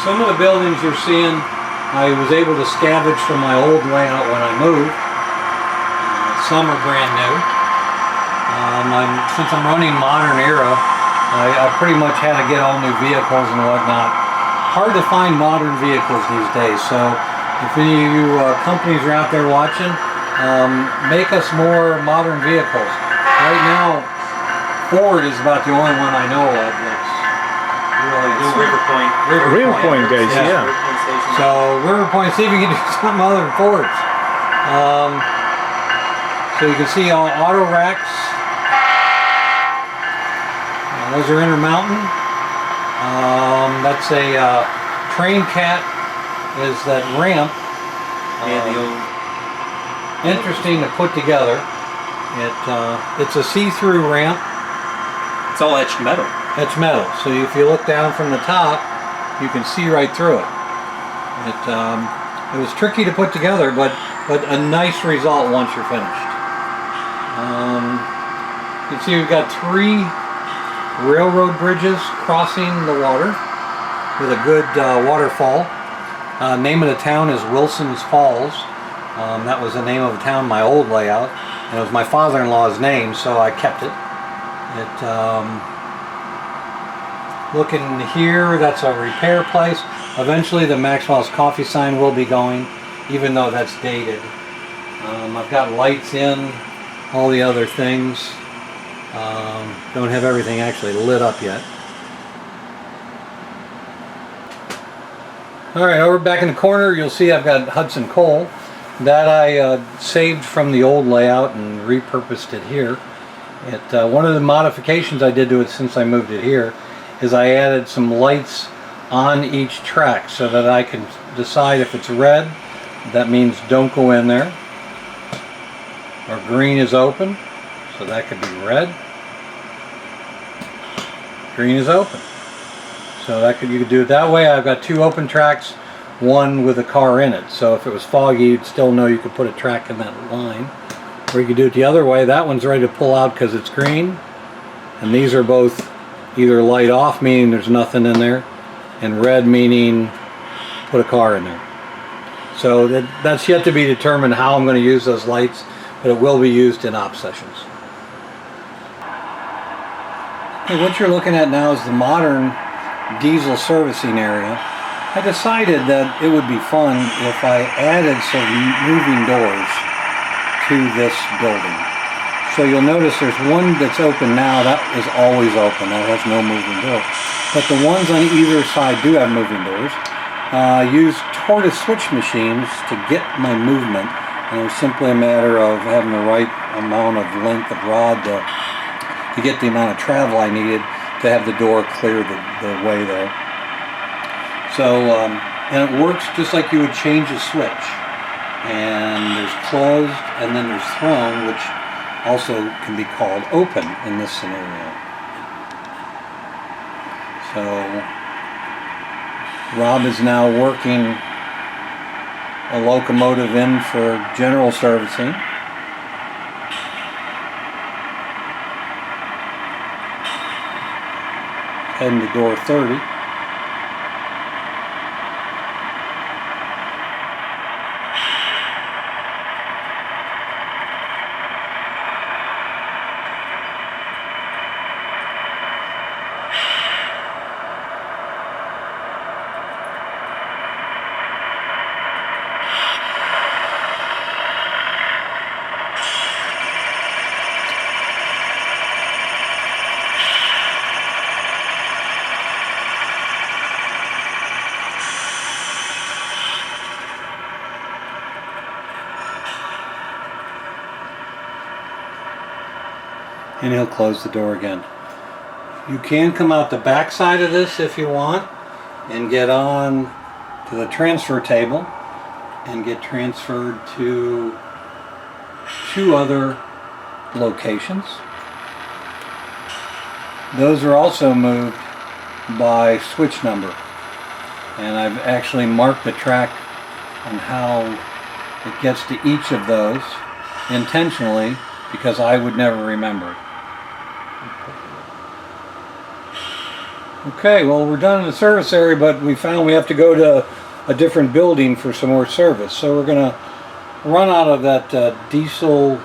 Some of the buildings you're seeing, I was able to scavenge from my old layout when I moved. Some are brand new. Since I'm running modern era, I pretty much had to get all new vehicles and whatnot. Hard to find modern vehicles these days, so if any of you companies are out there watching, make us more modern vehicles. Right now, Ford is about the only one I know of that's really doing River Point guys, yeah. So River Point, see if you can do something other than Fords. So you can see all auto racks. Those are Intermountain. That's a train cat. Is that ramp? Interesting to put together. It's a see-through ramp. It's all etched metal. Etched metal. So if you look down from the top, you can see right through it. It was tricky to put together, but a nice result once you're finished. You can see we've got 3 railroad bridges crossing the water with a good waterfall. Name of the town is Wilson's Falls. That was the name of the town in my old layout, and it was my father-in-law's name, so I kept it. Looking here, that's a repair place. Eventually the Maxwell's Coffee sign will be going, even though that's dated. I've got lights in, all the other things. Don't have everything actually lit up yet. Alright, over back in the corner you'll see I've got Hudson coal. That I saved from the old layout and repurposed it here. One of the modifications I did to it since I moved it here is I added some lights on each track so that I can decide if it's red, that means don't go in there, or green is open, so that could be red. Green is open, so you could do it that way. I've got 2 open tracks, 1 with a car in it, so if it was foggy you'd still know you could put a track in that line. Or you could do it the other way. That one's ready to pull out because it's green, and these are both either light off, meaning there's nothing in there, and red, meaning put a car in there. So that's yet to be determined how I'm going to use those lights, but it will be used in op sessions. Okay, what you're looking at now is the modern diesel servicing area. I decided that it would be fun if I added some moving doors to this building. So you'll notice there's one that's open now. That is always open. That has no moving door. But the ones on either side do have moving doors. I used tortoise switch machines to get my movement. And it was simply a matter of having the right amount of length of rod to get the amount of travel I needed to have the door clear the way there. So, and it works just like you would change a switch. And there's closed, and then there's thrown, which also can be called open in this scenario. So Rob is now working a locomotive in for general servicing. Heading to door 30. And he'll close the door again. You can come out the back side of this if you want and get on to the transfer table and get transferred to 2 other locations. Those are also moved by switch number, and I've actually marked the track on how it gets to each of those intentionally because I would never remember it. Okay, well, we're done in the service area, but we found we have to go to a different building for some more service. So we're going to run out of that diesel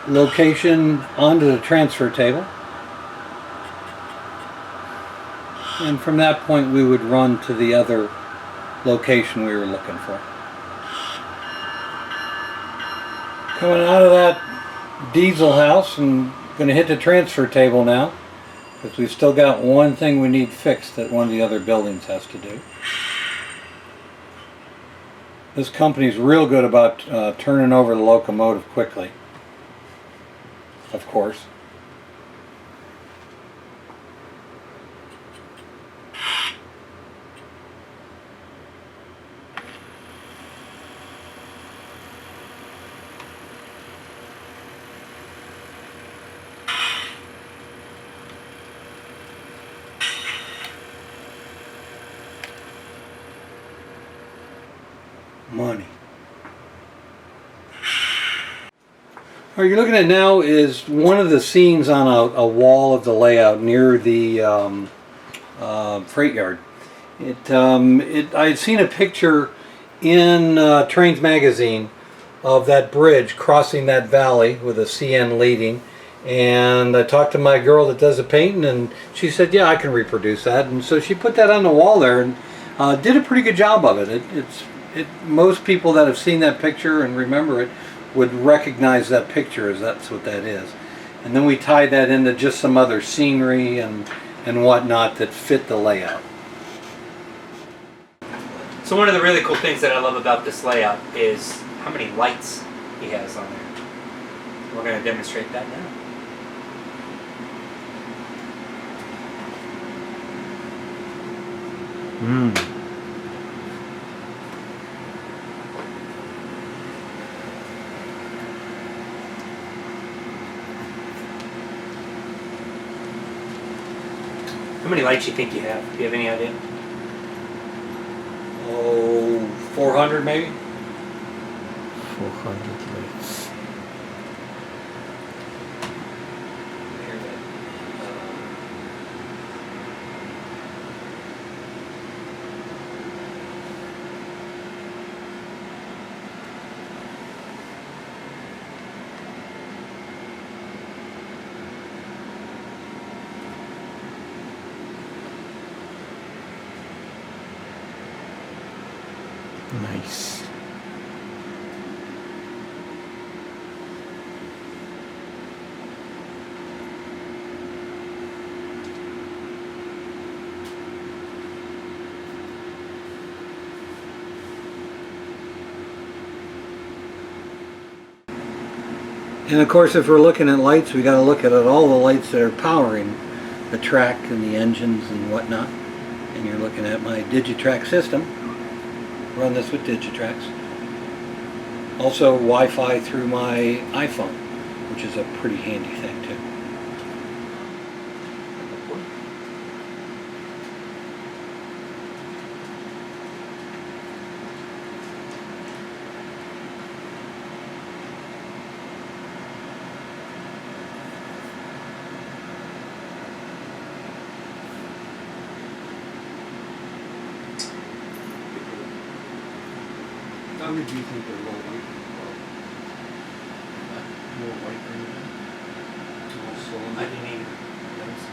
location onto the transfer table. And from that point, we would run to the other location we were looking for. Coming out of that diesel house and going to hit the transfer table now, because we've still got one thing we need fixed that one of the other buildings has to do. This company's real good about turning over the locomotive quickly, of course. Money. What you're looking at now is one of the scenes on a wall of the layout near the freight yard. I had seen a picture in Trains magazine of that bridge crossing that valley with a CN leading, and I talked to my girl that does the painting, and she said, yeah, I can reproduce that. And so she put that on the wall there and did a pretty good job of it. Most people that have seen that picture and remember it would recognize that picture as that's what that is. And then we tied that into just some other scenery and whatnot that fit the layout. So one of the really cool things that I love about this layout is how many lights he has on there. We're going to demonstrate that now. How many lights do you think you have? Do you have any idea? Oh, 400 maybe? 400 lights. Nice. And of course, if we're looking at lights, we got to look at all the lights that are powering the track and the engines and whatnot. And you're looking at my DigiTrack system. Run this with DigiTracks. Also Wi-Fi through my iPhone, which is a pretty handy thing too. How many do you think they're low white? More white than that? I didn't even notice.